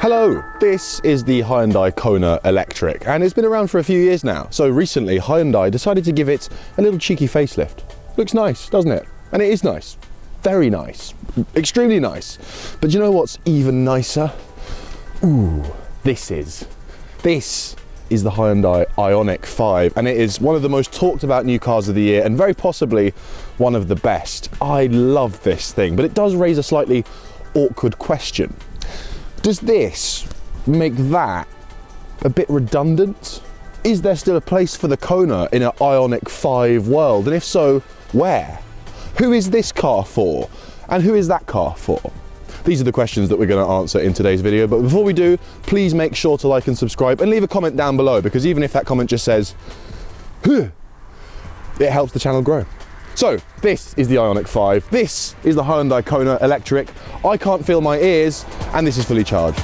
Hello, this is the Hyundai Kona electric and it's been around for a few years now. So recently Hyundai decided to give it a little cheeky facelift. Looks nice, doesn't it? And it is nice. Very nice. Extremely nice. But you know what's even nicer? Ooh, this is the Hyundai Ioniq 5 and it is one of the most talked about new cars of the year and very possibly one of the best. I love this thing, but it does raise a slightly awkward question. Does this make that a bit redundant? Is there still a place for the Kona in an Ioniq 5 world? And if so, where? Who is this car for? And who is that car for? These are the questions that we're going to answer in today's video. But before we do, please make sure to like and subscribe and leave a comment down below, because even if that comment just says, huh, it helps the channel grow. So this is the Ioniq 5, this is the Hyundai Kona electric, I can't feel my ears, and this is fully charged.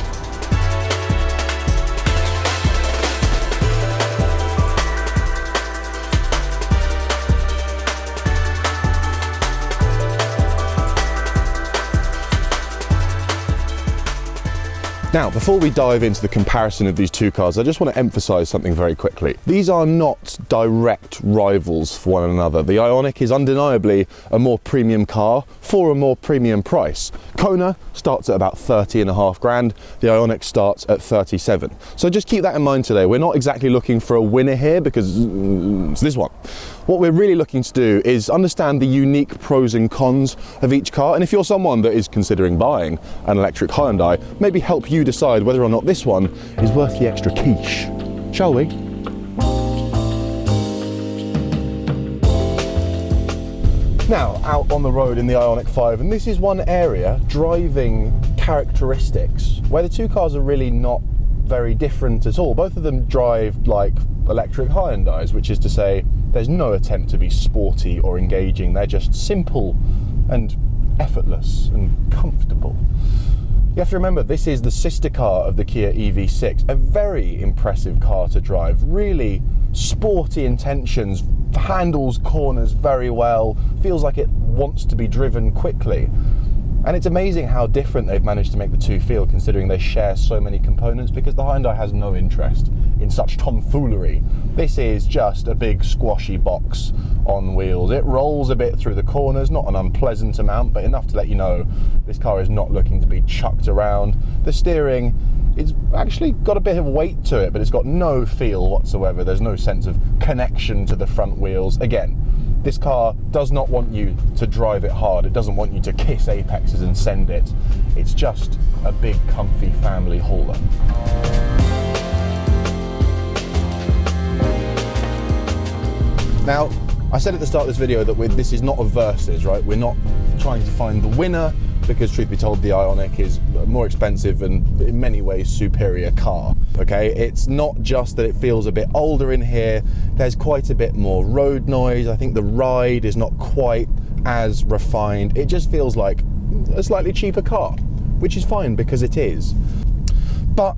Now, before we dive into the comparison of these two cars, I just want to emphasize something very quickly. These are not direct rivals for one another. The Ioniq is undeniably a more premium car for a more premium price. Kona starts at about 30.5 grand, the Ioniq starts at 37. So just keep that in mind today. We're not exactly looking for a winner here because it's this one. What we're really looking to do is understand the unique pros and cons of each car, and if you're someone that is considering buying an electric Hyundai, maybe help you decide whether or not this one is worth the extra quiche. Shall we? Now, out on the road in the Ioniq 5, and this is one area, driving characteristics, where the two cars are really not very different at all. Both of them drive like electric Hyundais, which is to say there's no attempt to be sporty or engaging. They're just simple and effortless and comfortable. You have to remember, this is the sister car of the Kia EV6, a very impressive car to drive, really sporty intentions, handles corners very well, feels like it wants to be driven quickly. And it's amazing how different they've managed to make the two feel, considering they share so many components, because the Hyundai has no interest in such tomfoolery. This is just a big squashy box on wheels. It rolls a bit through the corners, not an unpleasant amount, but enough to let you know this car is not looking to be chucked around. The steering, it's actually got a bit of weight to it, but it's got no feel whatsoever. There's no sense of connection to the front wheels. Again, this car does not want you to drive it hard. It doesn't want you to kiss apexes and send it. It's just a big, comfy family hauler. Now, I said at the start of this video that this is not a versus, right? We're not trying to find the winner, because truth be told, the Ioniq is a more expensive and in many ways superior car, okay? It's not just that it feels a bit older in here, there's quite a bit more road noise. I think the ride is not quite as refined. It just feels like a slightly cheaper car, which is fine because it is. But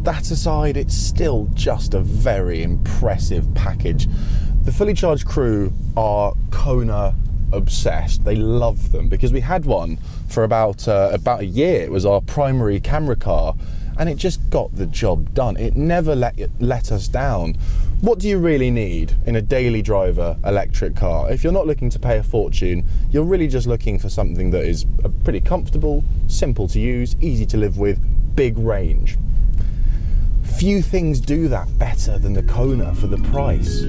that aside, it's still just a very impressive package. The fully charged crew are Kona obsessed. They love them because we had one for about a year. It was our primary camera car and it just got the job done. It never let us down. What do you really need in a daily driver electric car? If you're not looking to pay a fortune, you're really just looking for something that is pretty comfortable, simple to use, easy to live with, big range. Few things do that better than the Kona for the price.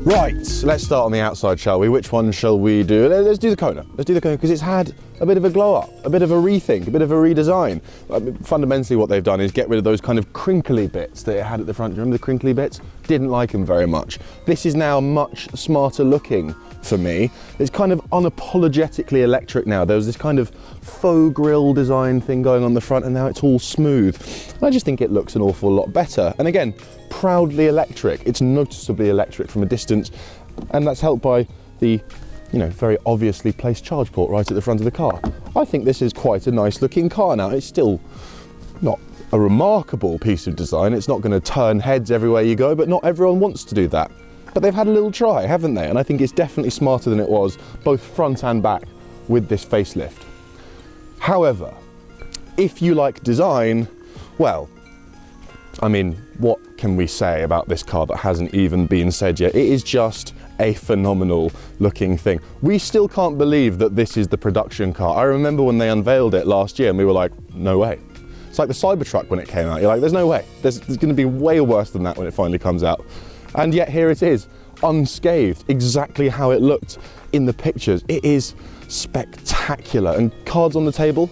Right, let's start on the outside, shall we? Which one shall we do? Let's do the Kona. Let's do the Kona because it's had a bit of a glow up, a bit of a rethink, a bit of a redesign. Fundamentally what they've done is get rid of those kind of crinkly bits that it had at the front. Do you remember the crinkly bits? Didn't like them very much. This is now much smarter looking for me. It's kind of unapologetically electric now. There was this kind of faux grille design thing going on the front and now it's all smooth. And I just think it looks an awful lot better. And again, proudly electric. It's noticeably electric from a distance, and that's helped by the, very obviously placed charge port right at the front of the car. I think this is quite a nice looking car now. It's still not a remarkable piece of design. It's not going to turn heads everywhere you go, but not everyone wants to do that. But they've had a little try, haven't they? And I think it's definitely smarter than it was, both front and back, with this facelift. However, if you like design, well, I mean, what can we say about this car that hasn't even been said yet? It is just a phenomenal looking thing. We still can't believe that this is the production car. I remember when they unveiled it last year and we were like, no way. It's like the Cybertruck when it came out. You're like, there's no way. There's going to be way worse than that when it finally comes out. And yet here it is, unscathed, exactly how it looked in the pictures. It is spectacular. And cards on the table,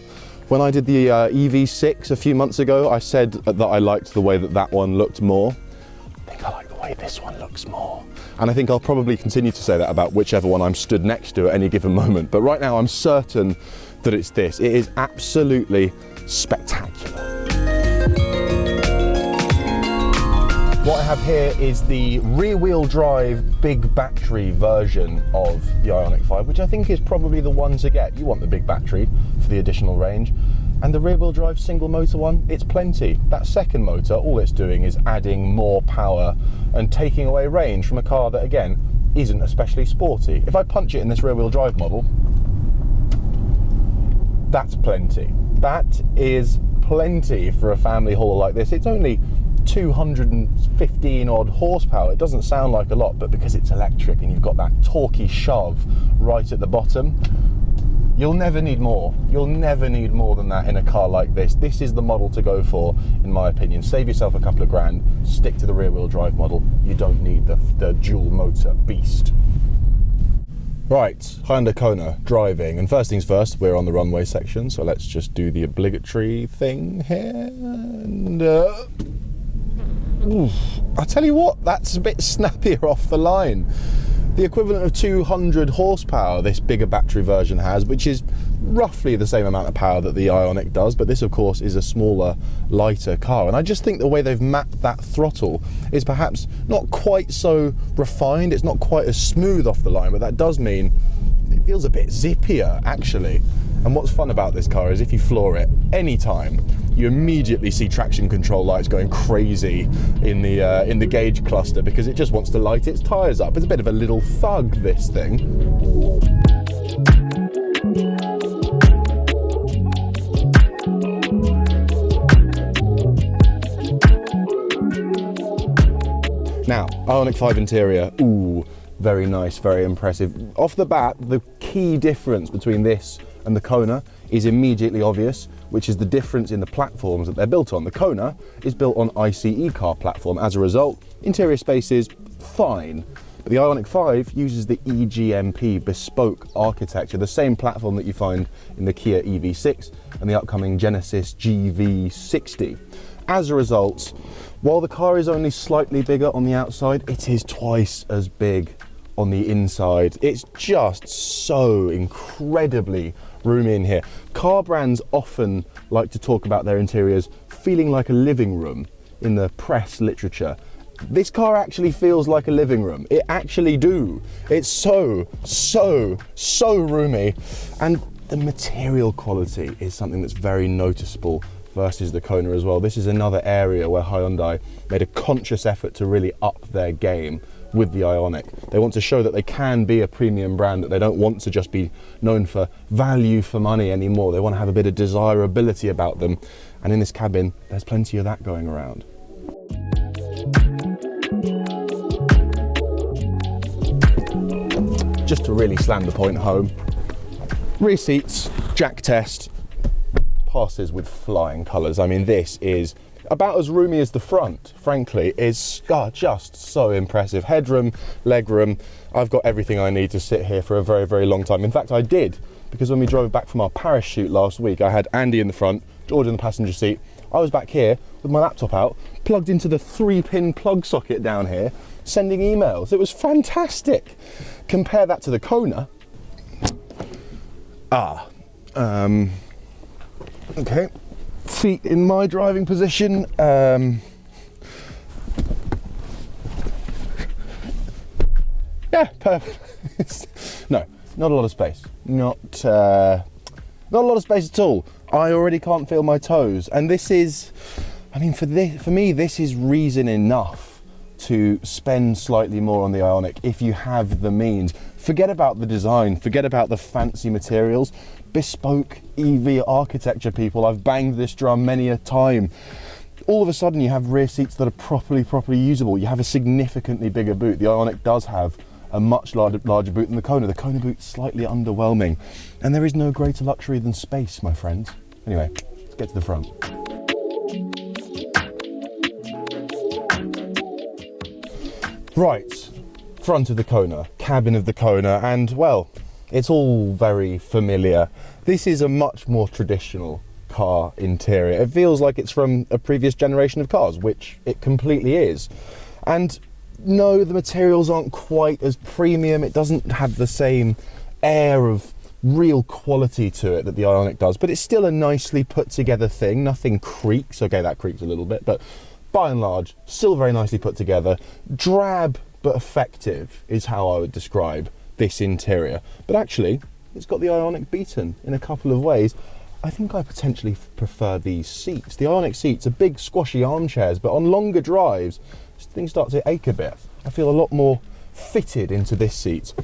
when I did the EV6 a few months ago, I said that I liked the way that that one looked more. I think I like the way this one looks more. And I think I'll probably continue to say that about whichever one I'm stood next to at any given moment. But right now I'm certain that it's this. It is absolutely spectacular. What I have here is the rear-wheel drive big battery version of the Ioniq 5, which I think is probably the one to get. You want the big battery for the additional range. And the rear-wheel drive single motor one, it's plenty. That second motor, all it's doing is adding more power and taking away range from a car that, again, isn't especially sporty. If I punch it in this rear-wheel drive model, that's plenty. That is plenty for a family hauler like this. It's only 215 odd horsepower. It doesn't sound like a lot, but because it's electric and you've got that torquey shove right at the bottom, you'll never need more. You'll never need more than that in a car like this. This is the model to go for, in my opinion. Save yourself a couple of grand, stick to the rear-wheel drive model. You don't need the dual motor beast. Right, Hyundai Kona, driving. And first things first, we're on the runway section, so let's just do the obligatory thing here. And I tell you what, that's a bit snappier off the line. The equivalent of 200 horsepower this bigger battery version has, which is roughly the same amount of power that the Ioniq does, but this of course is a smaller, lighter car. And I just think the way they've mapped that throttle is perhaps not quite so refined, it's not quite as smooth off the line, but that does mean it feels a bit zippier actually. And what's fun about this car is if you floor it anytime, you immediately see traction control lights going crazy in the gauge cluster because it just wants to light its tyres up. It's a bit of a little thug, this thing. Now, Ioniq 5 interior, ooh, very nice, very impressive. Off the bat, the key difference between this and the Kona is immediately obvious, which is the difference in the platforms that they're built on. The Kona is built on ICE car platform. As a result, interior space is fine. But the Ioniq 5 uses the EGMP bespoke architecture, the same platform that you find in the Kia EV6 and the upcoming Genesis GV60. As a result, while the car is only slightly bigger on the outside, it is twice as big on the inside. It's just so incredibly roomy in here. Car brands often like to talk about their interiors feeling like a living room in the press literature. This car actually feels like a living room. It actually do. It's so roomy. And the material quality is something that's very noticeable versus the Kona as well. This is another area where Hyundai made a conscious effort to really up their game with the Ioniq. They want to show that they can be a premium brand, that they don't want to just be known for value for money anymore. They want to have a bit of desirability about them. And in this cabin, there's plenty of that going around. Just to really slam the point home, rear seats, jack test, passes with flying colours. I mean, this is about as roomy as the front, frankly. Is just so impressive. Headroom, legroom, I've got everything I need to sit here for a very, very long time. In fact, I did, because when we drove back from our Paris shoot last week, I had Andy in the front, George in the passenger seat. I was back here with my laptop out, plugged into the 3-pin plug socket down here, sending emails. It was fantastic. Compare that to the Kona. Okay, feet in my driving position. Yeah, perfect. No, not a lot of space. Not a lot of space at all. I already can't feel my toes, and this is, I mean, for me, this is reason enough to spend slightly more on the Ioniq if you have the means. Forget about the design, forget about the fancy materials. Bespoke EV architecture, people. I've banged this drum many a time. All of a sudden you have rear seats that are properly usable. You have a significantly bigger boot. The Ioniq does have a much larger boot than the Kona. The Kona boot's slightly underwhelming. And there is no greater luxury than space, my friends. Anyway, let's get to the front. Right, front of the Kona, cabin of the Kona, and well, it's all very familiar. This is a much more traditional car interior. It feels like it's from a previous generation of cars, which it completely is. And no, the materials aren't quite as premium. It doesn't have the same air of real quality to it that the Ioniq does, but it's still a nicely put together thing. Nothing creaks. Okay, that creaks a little bit, but by and large, still very nicely put together. Drab but effective is how I would describe this interior. But actually, it's got the Ioniq beaten in a couple of ways. I think I potentially prefer these seats. The Ioniq seats are big, squashy armchairs, but on longer drives, things start to ache a bit. I feel a lot more fitted into this seat.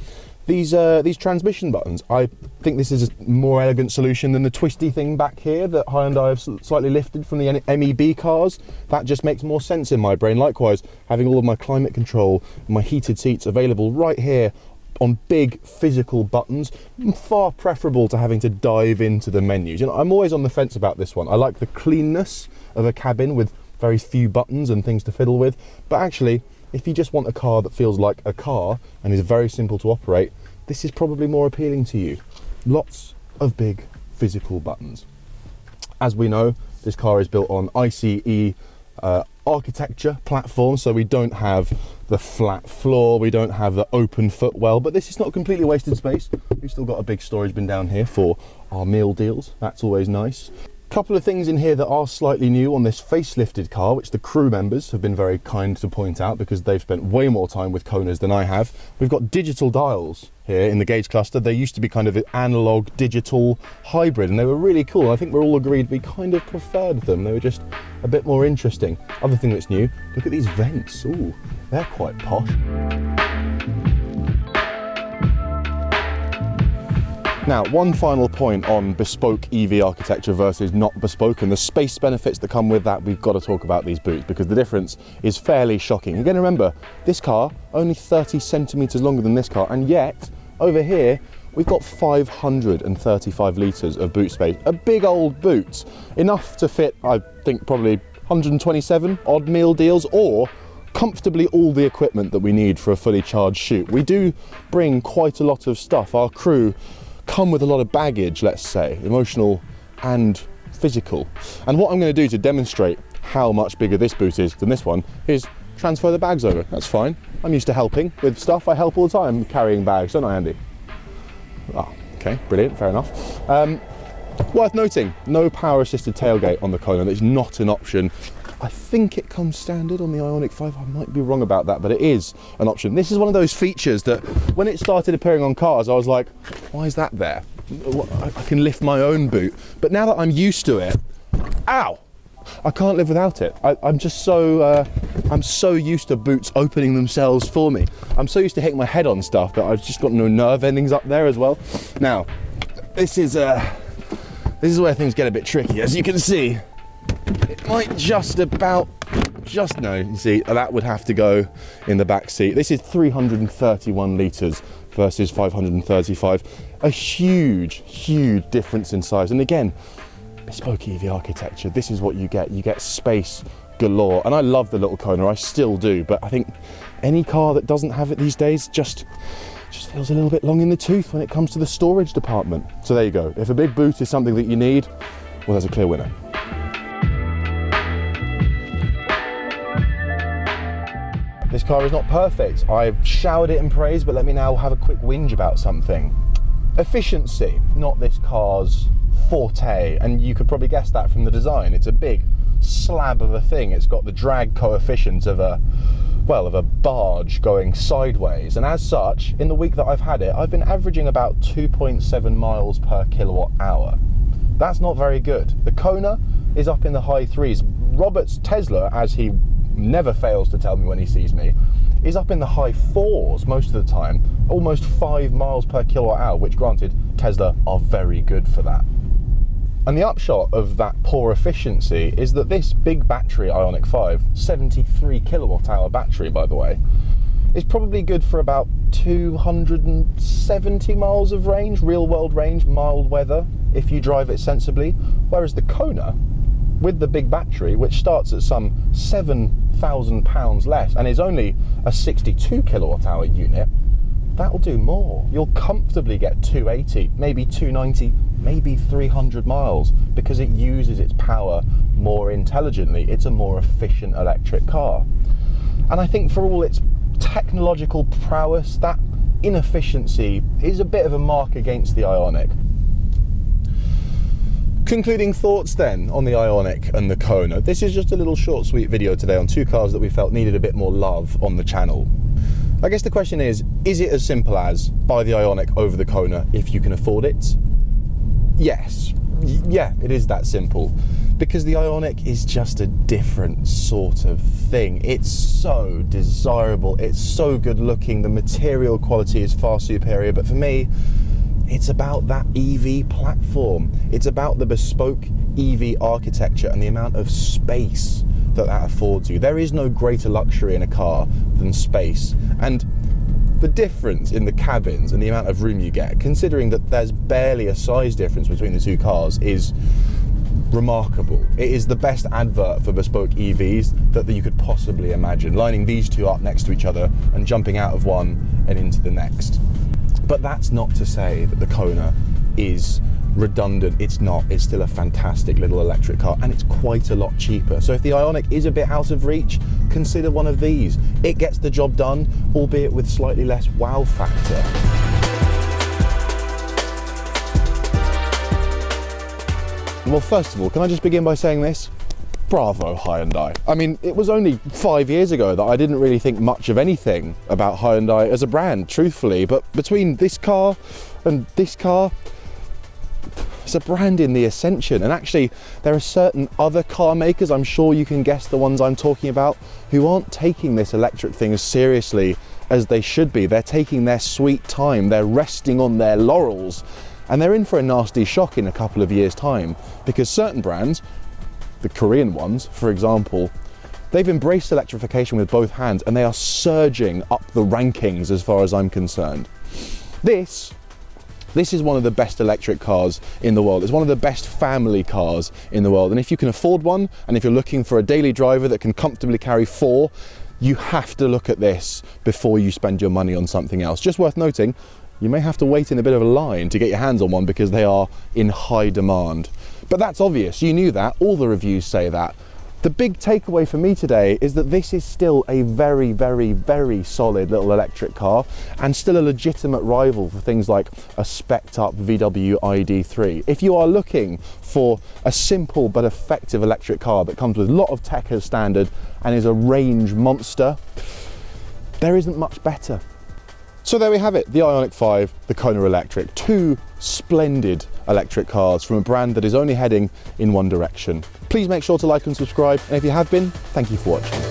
These transmission buttons, I think this is a more elegant solution than the twisty thing back here that Hyundai have slightly lifted from the MEB cars. That just makes more sense in my brain. Likewise, having all of my climate control and my heated seats available right here on big physical buttons, far preferable to having to dive into the menus. You know, I'm always on the fence about this one. I like the cleanness of a cabin with very few buttons and things to fiddle with, but actually, if you just want a car that feels like a car and is very simple to operate, this is probably more appealing to you. Lots of big physical buttons. As we know, this car is built on ICE architecture platform, so we don't have the flat floor, we don't have the open footwell, but this is not completely wasted space. We've still got a big storage bin down here for our meal deals. That's always nice. Couple of things in here that are slightly new on this facelifted car, which the crew members have been very kind to point out because they've spent way more time with Konas than I have. We've got digital dials here in the gauge cluster. They used to be kind of an analog digital hybrid, and they were really cool. I think we're all agreed we kind of preferred them. They were just a bit more interesting. Other thing that's new, look at these vents. Ooh, they're quite posh. Now, one final point on bespoke EV architecture versus not bespoke and the space benefits that come with that. We've got to talk about these boots because the difference is fairly shocking. Again, remember, this car only 30 centimeters longer than this car, and yet over here we've got 535 litres of boot space. A big old boot, enough to fit, I think, probably 127 odd meal deals, or comfortably all the equipment that we need for a fully charged shoot. We do bring quite a lot of stuff. Our crew come with a lot of baggage, let's say, emotional and physical. And what I'm going to do to demonstrate how much bigger this boot is than this one is transfer the bags over. That's fine. I'm used to helping with stuff. I help all the time carrying bags, don't I, Andy? Ah, okay, brilliant, fair enough. Worth noting, no power assisted tailgate on the Kona. That's not an option. I think it comes standard on the Ioniq 5. I might be wrong about that, but it is an option. This is one of those features that when it started appearing on cars, I was like, why is that there? I can lift my own boot. But now that I'm used to it, ow! I can't live without it. I'm just so, I'm so used to boots opening themselves for me. I'm so used to hitting my head on stuff that I've just got no nerve endings up there as well. Now, this is where things get a bit tricky. As you can see, it might no, you see, that would have to go in the back seat. This is 331 litres versus 535. A huge difference in size. And again, bespoke EV architecture, this is what you get. You get space galore. And I love the little Kona, I still do. But I think any car that doesn't have it these days just feels a little bit long in the tooth when it comes to the storage department. So there you go. If a big boot is something that you need, well, there's a clear winner. This car is not perfect. I've showered it in praise, but let me now have a quick whinge about something. Efficiency, not this car's forte, and you could probably guess that from the design. It's a big slab of a thing. It's got the drag coefficient of a barge going sideways, and as such, in the week that I've had it, I've been averaging about 2.7 miles per kilowatt hour. That's not very good. The Kona is up in the high threes. Robert's Tesla, as he never fails to tell me when he sees me, is up in the high 4s most of the time, almost 5 miles per kilowatt hour, which granted, Tesla are very good for that. And the upshot of that poor efficiency is that this big battery Ioniq 5, 73 kilowatt hour battery by the way, is probably good for about 270 miles of range, real world range, mild weather, if you drive it sensibly. Whereas the Kona, with the big battery, which starts at some £7,000 less and is only a 62 kilowatt hour unit, that'll do more. You'll comfortably get 280, maybe 290, maybe 300 miles because it uses its power more intelligently. It's a more efficient electric car. And I think for all its technological prowess, that inefficiency is a bit of a mark against the Ioniq. Concluding thoughts then on the Ioniq and the Kona. This is just a little short sweet video today on two cars that we felt needed a bit more love on the channel. I guess the question is it as simple as buy the Ioniq over the Kona if you can afford it? Yes, yeah, it is that simple. Because the Ioniq is just a different sort of thing. It's so desirable, it's so good looking, the material quality is far superior, but for me, it's about that EV platform. It's about the bespoke EV architecture and the amount of space that affords you. There is no greater luxury in a car than space. And the difference in the cabins and the amount of room you get, considering that there's barely a size difference between the two cars, is remarkable. It is the best advert for bespoke EVs that you could possibly imagine, lining these two up next to each other and jumping out of one and into the next. But that's not to say that the Kona is redundant. It's not. It's still a fantastic little electric car, and it's quite a lot cheaper. So if the Ioniq is a bit out of reach, consider one of these. It gets the job done, albeit with slightly less wow factor. Well, first of all, can I just begin by saying this? Bravo, Hyundai. I mean, it was only 5 years ago that I didn't really think much of anything about Hyundai as a brand, truthfully, but between this car and this car, it's a brand in the ascension. And actually, there are certain other car makers, I'm sure you can guess the ones I'm talking about, who aren't taking this electric thing as seriously as they should be. They're taking their sweet time, they're resting on their laurels, and they're in for a nasty shock in a couple of years' time, because certain brands, the Korean ones, for example, they've embraced electrification with both hands and they are surging up the rankings as far as I'm concerned. This is one of the best electric cars in the world. It's one of the best family cars in the world. And if you can afford one, and if you're looking for a daily driver that can comfortably carry 4, you have to look at this before you spend your money on something else. Just worth noting, you may have to wait in a bit of a line to get your hands on one because they are in high demand. But that's obvious, you knew that, all the reviews say that. The big takeaway for me today is that this is still a very, very, very solid little electric car and still a legitimate rival for things like a spec'd up VW ID3. If you are looking for a simple but effective electric car that comes with a lot of tech as standard and is a range monster, there isn't much better. So there we have it, the Ioniq 5, the Kona Electric, two splendid electric cars from a brand that is only heading in one direction. Please make sure to like and subscribe, and if you have been, thank you for watching.